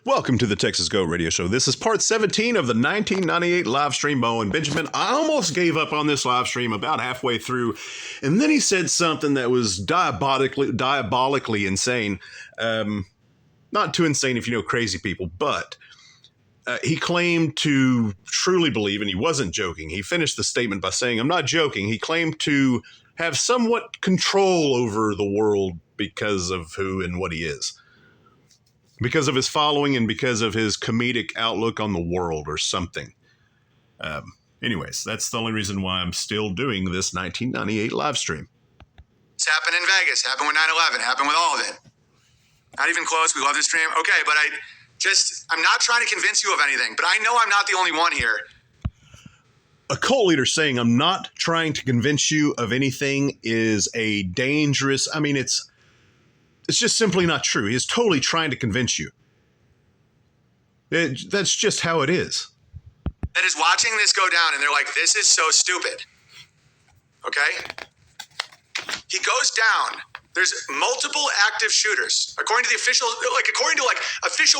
Welcome to the Texas Go Radio Show. This is part 17 of the 1998 live stream by Owen Benjamin. I almost gave up on this live stream about halfway through, and then he said something that was diabolically insane. Not too insane if you know crazy people, but he claimed to truly believe, and he wasn't joking. He finished the statement by saying, "I'm not joking." He claimed to have somewhat control over the world because of who and what he is. Because of his following and because of his comedic outlook on the world or something. Anyways, that's the only reason why I'm still doing this 1998 live stream. It's happened in Vegas, happened with 9/11, happened with all of it. Not even close, we love this stream. Okay, but I'm not trying to convince you of anything, but I know I'm not the only one here. A cult leader saying, "I'm not trying to convince you of anything," is a dangerous, it's just simply not true. He is totally trying to convince you. That's just how it is. That is watching this go down and they're like, this is so stupid. Okay? He goes down. There's multiple active shooters. According to official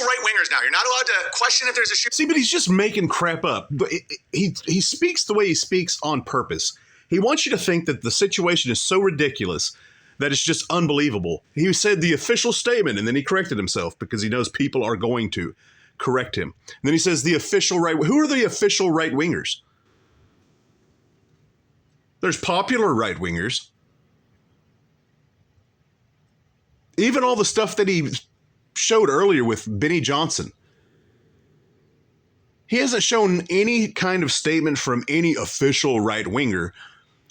right-wingers now. You're not allowed to question if there's a shooter. See, but he's just making crap up. But he speaks the way he speaks on purpose. He wants you to think that the situation is so ridiculous that it's just unbelievable. He said the official statement, and then he corrected himself because he knows people are going to correct him. And then he says the official right. Who are the official right-wingers? There's popular right-wingers. Even all the stuff that he showed earlier with Benny Johnson. He hasn't shown any kind of statement from any official right-winger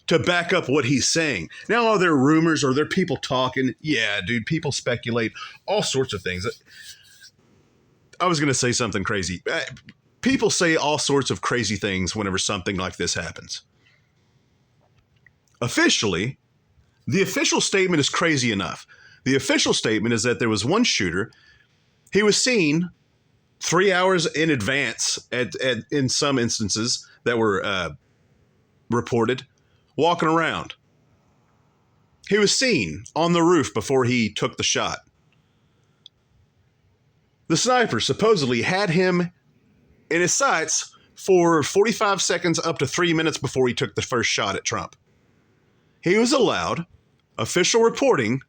to back up what he's saying. Now, are there rumors? Are there people talking? Yeah, dude, people speculate all sorts of things. I was going to say something crazy. People say all sorts of crazy things whenever something like this happens. Officially, the official statement is crazy enough. The official statement is that there was one shooter. He was seen 3 hours in advance in some instances that were reported, walking around. He was seen on the roof before he took the shot. The sniper supposedly had him in his sights for 45 seconds up to 3 minutes before he took the first shot at Trump. He was allowed, official reporting,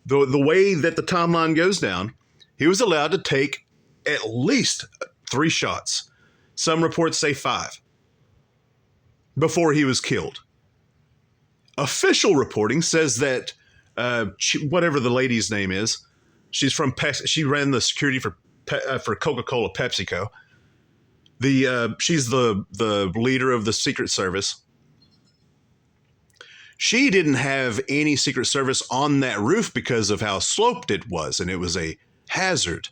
the way that the timeline goes down, he was allowed to take at least 3 shots. Some reports say 5 before he was killed. Official reporting says that whatever the lady's name is, she ran the security for Coca-Cola PepsiCo. She's the leader of the Secret Service. She didn't have any Secret Service on that roof because of how sloped it was, and it was a hazard.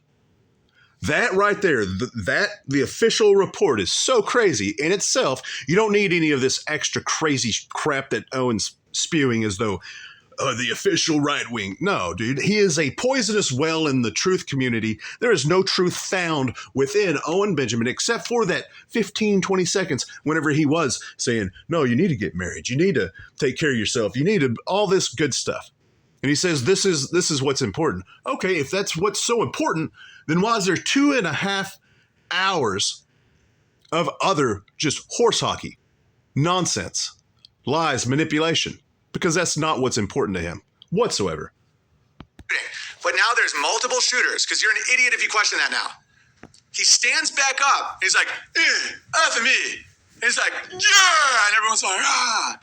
That right there, the official report is so crazy in itself. You don't need any of this extra crazy crap that Owen's spewing as though the official right wing. No, dude, he is a poisonous well in the truth community. There is no truth found within Owen Benjamin except for that 15, 20 seconds whenever he was saying, no, you need to get married. You need to take care of yourself. You need to, all this good stuff. And he says, this is what's important. Okay, if that's what's so important, then why is there 2.5 hours of other just horse hockey, nonsense, lies, manipulation? Because that's not what's important to him whatsoever. But now there's multiple shooters, because you're an idiot if you question that now. He stands back up. He's like, after me. And he's like, yeah. And everyone's like, ah.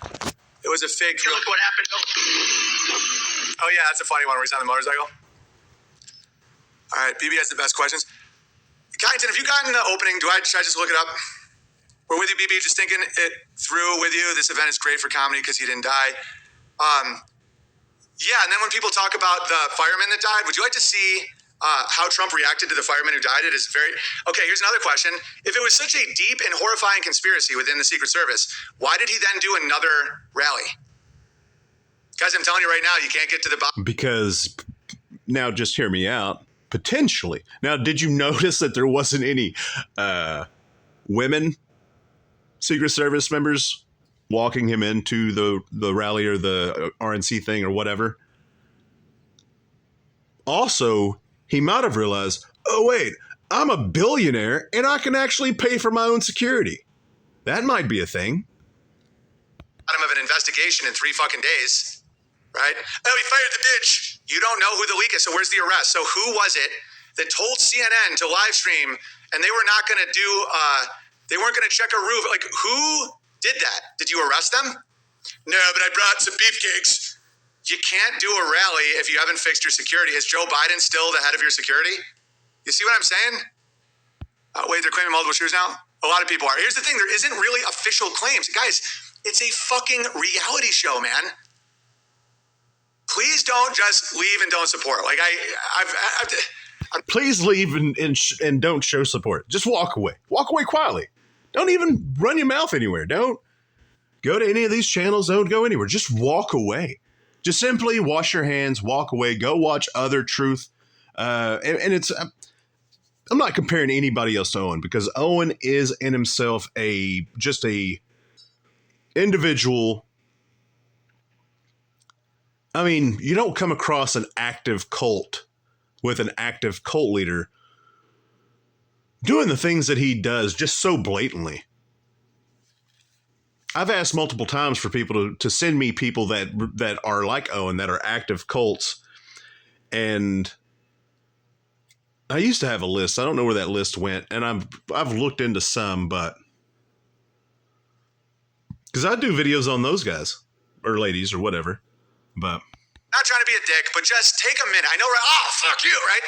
It was a fake. Look what happened. Oh, yeah, that's a funny one where he's on the motorcycle. All right, BB has the best questions. Kyneton, have you gotten the opening? Should I just look it up? We're with you, BB, just thinking it through with you. This event is great for comedy because he didn't die. Yeah, and then when people talk about the fireman that died, would you like to see how Trump reacted to the fireman who died? It is very... Okay, here's another question. If it was such a deep and horrifying conspiracy within the Secret Service, why did he then do another rally? Guys, I'm telling you right now, you can't get to the bottom. Because, now just hear me out, potentially. Now, did you notice that there wasn't any women Secret Service members walking him into the rally or the RNC thing or whatever? Also, he might have realized, oh, wait, I'm a billionaire and I can actually pay for my own security. That might be a thing. Of an investigation in 3 fucking days, right? Oh, he fired the bitch. You don't know who the leak is, so where's the arrest? So who was it that told CNN to live stream and they were not going to do, they weren't going to check a roof? Like, who did that? Did you arrest them? No, but I brought some beefcakes. You can't do a rally if you haven't fixed your security. Is Joe Biden still the head of your security? You see what I'm saying? Wait, they're claiming multiple shooters now? A lot of people are. Here's the thing. There isn't really official claims. Guys, it's a fucking reality show, man. Please don't just leave and don't support. Like, please leave and don't show support. Just walk away. Walk away quietly. Don't even run your mouth anywhere. Don't go to any of these channels. Don't go anywhere. Just walk away. Just simply wash your hands, walk away, go watch other truth. And it's... I'm not comparing anybody else to Owen because Owen is in himself just a individual. I mean, you don't come across an active cult with an active cult leader doing the things that he does just so blatantly. I've asked multiple times for people to send me people that are like Owen, that are active cults, and I used to have a list. I don't know where that list went, and I've looked into some, but because I do videos on those guys or ladies or whatever, but not trying to be a dick, but just take a minute. I know, right? Oh, fuck you, right?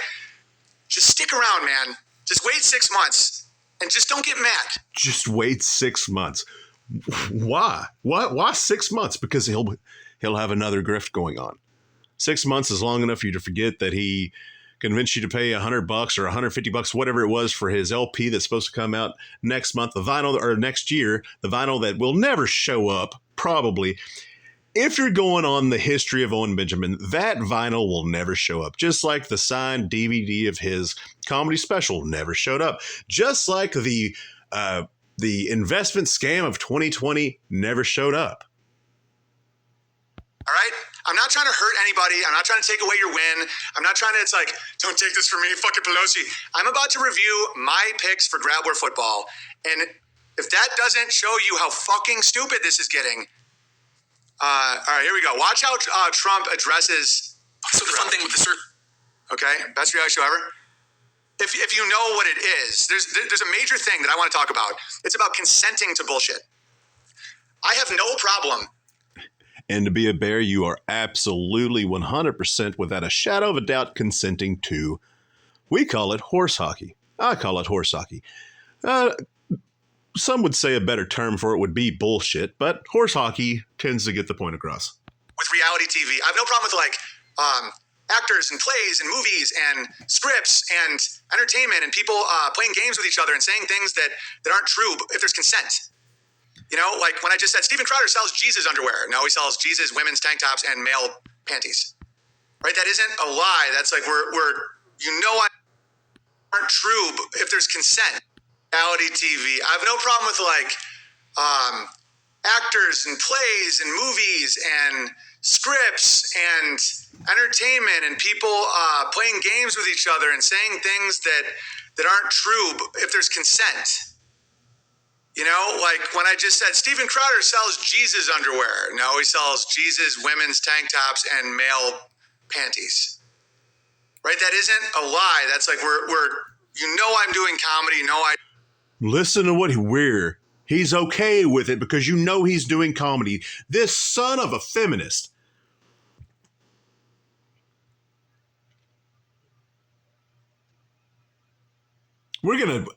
Just stick around, man. Just wait 6 months and just don't get mad. Just wait 6 months. Why? Why 6 months? Because he'll have another grift going on. 6 months is long enough for you to forget that he convinced you to pay $100 or $150, whatever it was, for his LP that's supposed to come out next month, the vinyl, or next year, the vinyl that will never show up, probably. If you're going on the history of Owen Benjamin, that vinyl will never show up. Just like the signed DVD of his comedy special never showed up. Just like the investment scam of 2020 never showed up. All right? I'm not trying to hurt anybody. I'm not trying to take away your win. I'm not trying to, it's like, don't take this from me, fucking Pelosi. I'm about to review my picks for Grab War Football. And if that doesn't show you how fucking stupid this is getting, all right, here we go. Watch how Trump addresses. So the fun thing with the okay, best reality show ever. If you know what it is, there's a major thing that I want to talk about. It's about consenting to bullshit. I have no problem. And to be a bear, you are absolutely 100% without a shadow of a doubt consenting to. We call it horse hockey. I call it horse hockey. Some would say a better term for it would be bullshit, but horse hockey tends to get the point across. With reality TV, I have no problem with like actors and plays and movies and scripts and entertainment and people playing games with each other and saying things that aren't true if there's consent. You know, like when I just said Steven Crowder sells Jesus underwear. No, he sells Jesus women's tank tops and male panties. Right? That isn't a lie. That's like we're aren't true if there's consent. Reality TV. I have no problem with like actors and plays and movies and scripts and entertainment and people playing games with each other and saying things that aren't true if there's consent. You know, like when I just said Steven Crowder sells Jesus underwear. No, he sells Jesus women's tank tops and male panties. Right? That isn't a lie. That's like I'm doing comedy. Listen to what he's okay with it because you know he's doing comedy. This son of a feminist.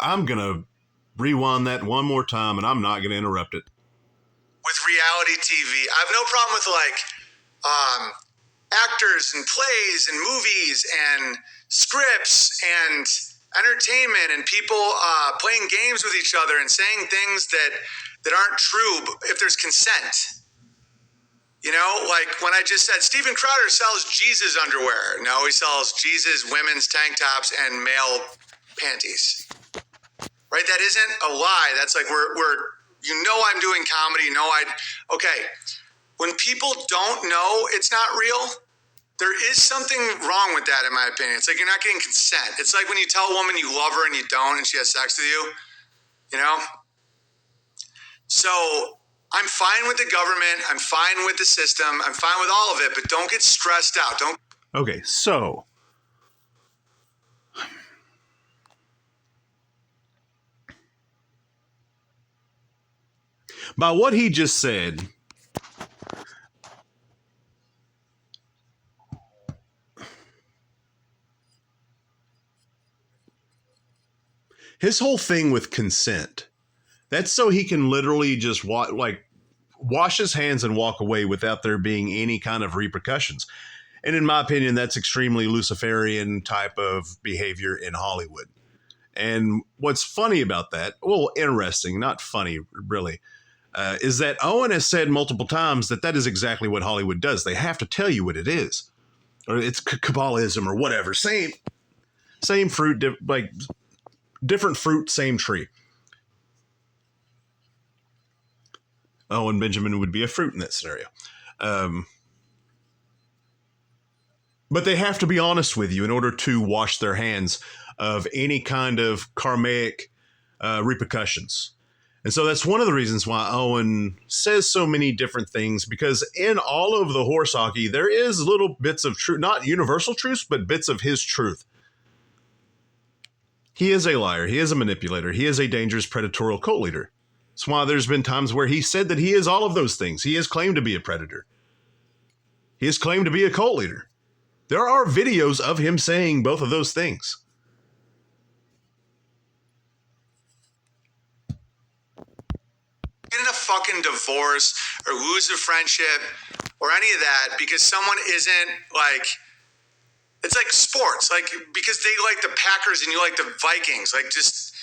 I'm gonna rewind that one more time, and I'm not going to interrupt it. With reality TV, I have no problem with like actors and plays and movies and scripts and entertainment and people playing games with each other and saying things that aren't true if there's consent. You know, like when I just said Steven Crowder sells Jesus underwear. No, he sells Jesus women's tank tops and male panties. Right? That isn't a lie. That's like I'm doing comedy. Okay. When people don't know it's not real, There is something wrong with that, in my opinion. It's like you're not getting consent. It's like when you tell a woman you love her and you don't, and she has sex with you, you know? So I'm fine with the government. I'm fine with the system. I'm fine with all of it, but don't get stressed out. Don't. Okay, so by what he just said, his whole thing with consent, that's so he can literally just wash his hands and walk away without there being any kind of repercussions. And in my opinion, that's extremely Luciferian type of behavior in Hollywood. And what's funny about that, well, interesting, not funny, really, is that Owen has said multiple times that that is exactly what Hollywood does. They have to tell you what it is. Or it's Kabbalism or whatever. Same fruit, different fruit, same tree. Owen Benjamin would be a fruit in that scenario. But they have to be honest with you in order to wash their hands of any kind of karmic repercussions. And so that's one of the reasons why Owen says so many different things, because in all of the horse hockey, there is little bits of truth, not universal truths, but bits of his truth. He is a liar. He is a manipulator. He is a dangerous predatorial cult leader. That's why there's been times where he said that he is all of those things. He has claimed to be a predator. He has claimed to be a cult leader. There are videos of him saying both of those things. Get in a fucking divorce or lose a friendship or any of that because someone isn't like, it's like sports, like because they like the Packers and you like the Vikings, like just,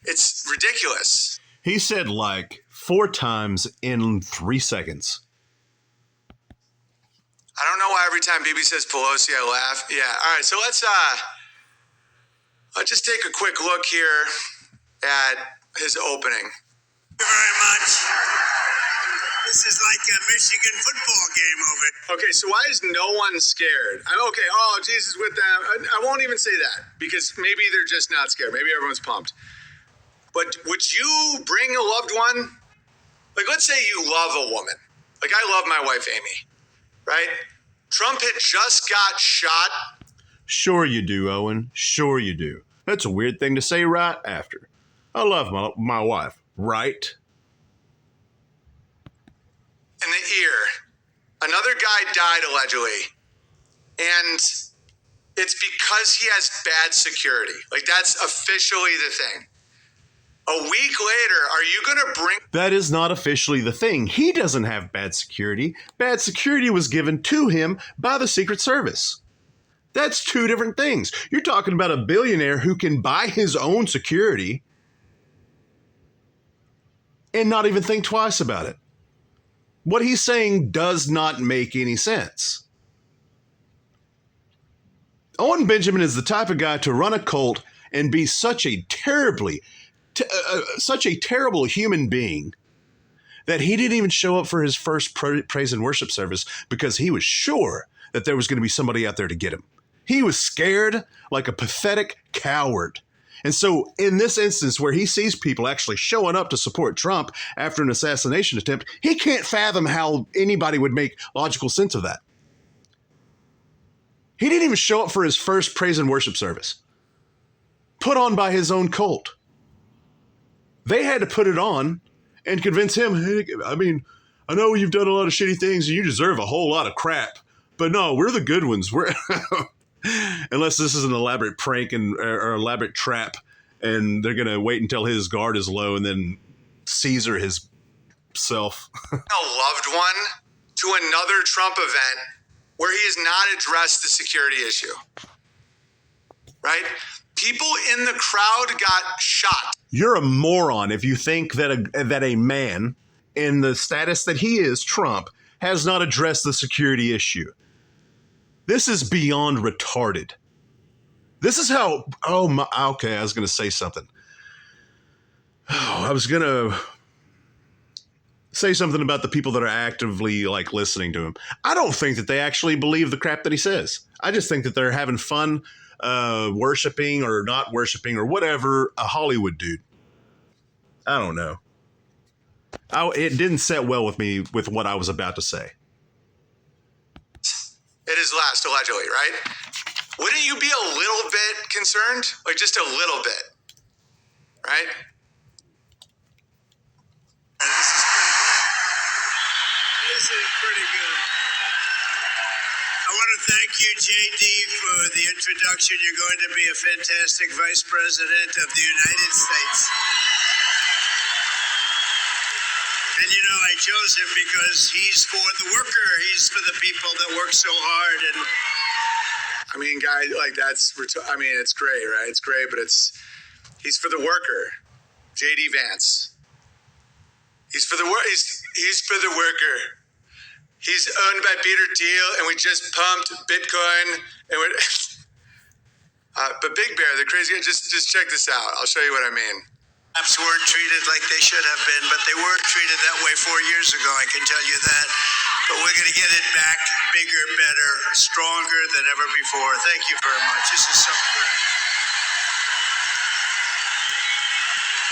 it's ridiculous. He said like 4 times in 3 seconds. I don't know why every time BB says Pelosi, I laugh. Yeah. All right. So let's just take a quick look here at his opening. Thank you very much. This is like a Michigan football game over. Okay. So why is no one scared? Okay. Oh, Jesus with them. I won't even say that because maybe they're just not scared. Maybe everyone's pumped. But would you bring a loved one? Like, let's say you love a woman. Like I love my wife, Amy. Right? Trump had just got shot. Sure you do, Owen. Sure you do. That's a weird thing to say right after. I love my wife, right? In the ear. Another guy died allegedly. And it's because he has bad security. Like that's officially the thing. A week later, are you going to bring... That is not officially the thing. He doesn't have bad security. Bad security was given to him by the Secret Service. That's 2 different things. You're talking about a billionaire who can buy his own security and not even think twice about it. What he's saying does not make any sense. Owen Benjamin is the type of guy to run a cult and be such a terrible human being that he didn't even show up for his first praise and worship service because he was sure that there was going to be somebody out there to get him. He was scared like a pathetic coward. And so in this instance where he sees people actually showing up to support Trump after an assassination attempt, he can't fathom how anybody would make logical sense of that. He didn't even show up for his first praise and worship service, put on by his own cult. They had to put it on and convince him, hey, I mean, I know you've done a lot of shitty things and you deserve a whole lot of crap, but no, we're the good ones. We're unless this is an elaborate prank or elaborate trap and they're going to wait until his guard is low and then Caesar his self. A loved one to another Trump event where he has not addressed the security issue. Right? People in the crowd got shot. You're a moron if you think that a man in the status that he is, Trump, has not addressed the security issue. This is beyond retarded. This is how, okay, I was going to say something. I was going to say something about the people that are actively like listening to him. I don't think that they actually believe the crap that he says. I just think that they're having fun worshiping or not worshiping or whatever a Hollywood dude. I don't know. It didn't set well with me with what I was about to say. It is last, allegedly, right? Wouldn't you be a little bit concerned? Like just a little bit, right? This is pretty good. I want to thank you, JD, for the introduction. You're going to be a fantastic Vice President of the United States. And you know, I chose him because he's for the worker. He's for the people that work so hard. And I mean, guy, like it's great, right? It's great, but he's for the worker. JD Vance. He's for the worker. He's owned by Beartaria, and we just pumped Bitcoin. And but Big Bear, the crazy guy, just check this out. I'll show you what I mean. perhaps weren't treated like they should have been, but they weren't treated that way 4 years ago, I can tell you that. But we're going to get it back bigger, better, stronger than ever before. Thank you very much. This is so great.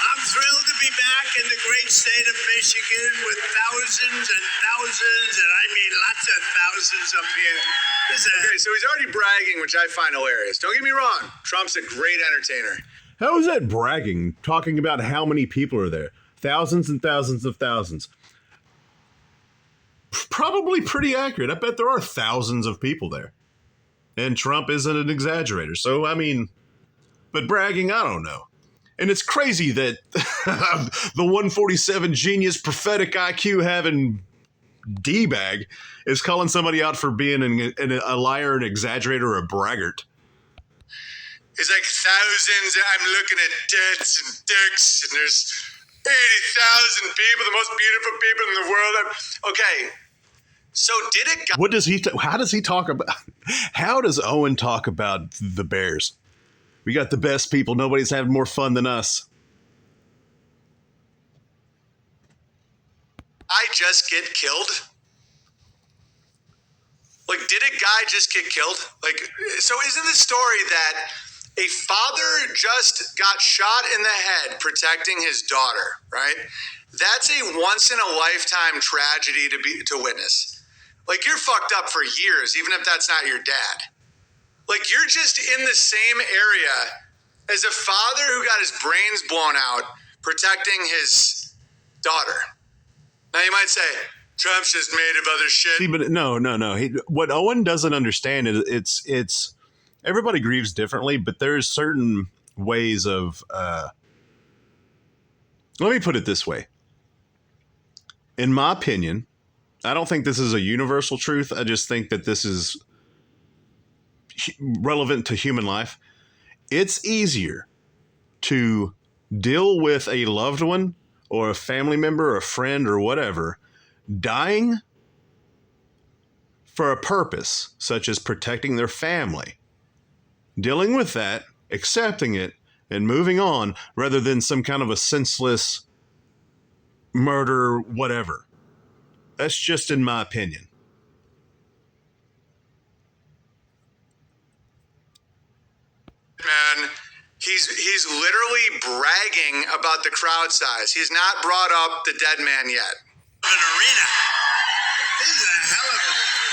I'm thrilled to be back in the great state of Michigan with thousands and thousands, and I mean lots of thousands up here. Okay, so he's already bragging, which I find hilarious. Don't get me wrong. Trump's a great entertainer. How is that bragging? Talking about how many people are there? Thousands and thousands of thousands. Probably pretty accurate. I bet there are thousands of people there. And Trump isn't an exaggerator. So, I mean, but bragging, I don't know. And it's crazy that the 147 genius prophetic IQ having D-bag is calling somebody out for being a liar, an exaggerator, or a braggart. It's like thousands. I'm looking at tits and dicks, and there's 80,000 people, the most beautiful people in the world. Okay. So did it... What does he... how does he talk about... How does Owen talk about the Bears? We got the best people. Nobody's having more fun than us. I just get killed? Like, did a guy just get killed? Like, so isn't the story that a father just got shot in the head protecting his daughter, right? That's a once-in-a-lifetime tragedy to witness. Like, you're fucked up for years, even if that's not your dad. Like, you're just in the same area as a father who got his brains blown out protecting his daughter. Now, you might say, Trump's just made of other shit. See, but no. What Owen doesn't understand is it's everybody grieves differently, but there's certain ways of... let me put it this way. In my opinion, I don't think this is a universal truth. I just think that this is relevant to human life. It's easier to deal with a loved one or a family member or a friend or whatever dying for a purpose, such as protecting their family, dealing with that, accepting it, and moving on, rather than some kind of a senseless murder, whatever. That's just in my opinion. Man, he's literally bragging about the crowd size. He's not brought up the dead man yet. An arena. This is a hell of an arena.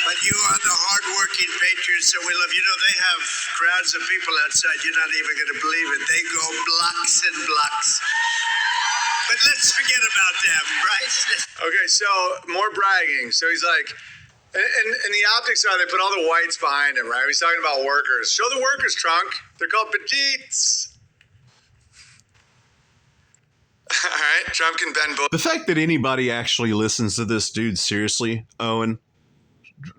But you are the hardworking patriots that we love. You know, they have crowds of people outside. You're not even going to believe it. They go blocks and blocks. But let's forget about them, right? Okay, so more bragging. So he's like, and the optics are they put all the whites behind him, right? He's talking about workers. Show the workers, Trunk. They're called petites. All right, Trump can bend both. The fact that anybody actually listens to this dude seriously, Owen,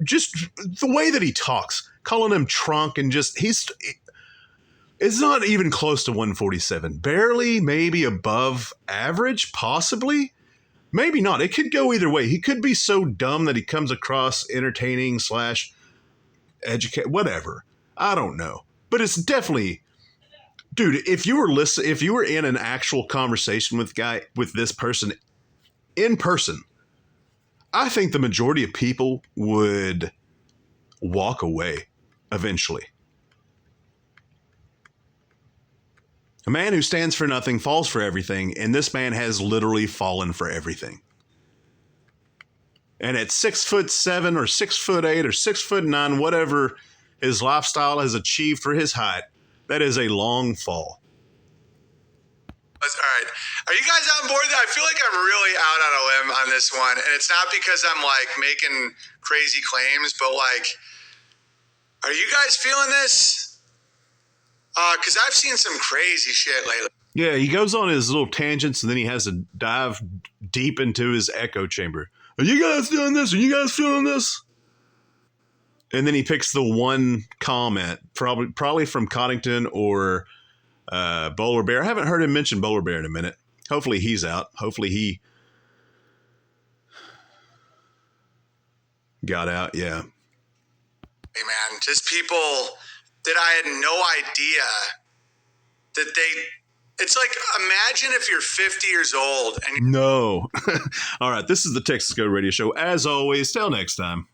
just the way that he talks, calling him Trunk, and just it's not even close to 147. Barely, maybe above average, possibly. Maybe not. It could go either way. He could be so dumb that he comes across entertaining / educate, whatever. I don't know. But it's definitely, dude, if you were in an actual conversation with this person in person, I think the majority of people would walk away eventually. A man who stands for nothing falls for everything, and this man has literally fallen for everything. And at 6'7" or 6'8" or 6'9", whatever his lifestyle has achieved for his height, that is a long fall. All right. Are you guys on board? I feel like I'm really out on a limb on this one. And it's not because I'm like making crazy claims, but like, are you guys feeling this? Because I've seen some crazy shit lately. Yeah, he goes on his little tangents and then he has to dive deep into his echo chamber. Are you guys doing this? Are you guys feeling this? And then he picks the one comment, probably from Coddington or Bowler Bear. I haven't heard him mention Bowler Bear in a minute. Hopefully he's out. Hopefully he got out. Yeah. Hey man, just people that I had no idea that it's like, imagine if you're 50 years old and no. All right. This is the Texas Go Radio Show. As always, till next time.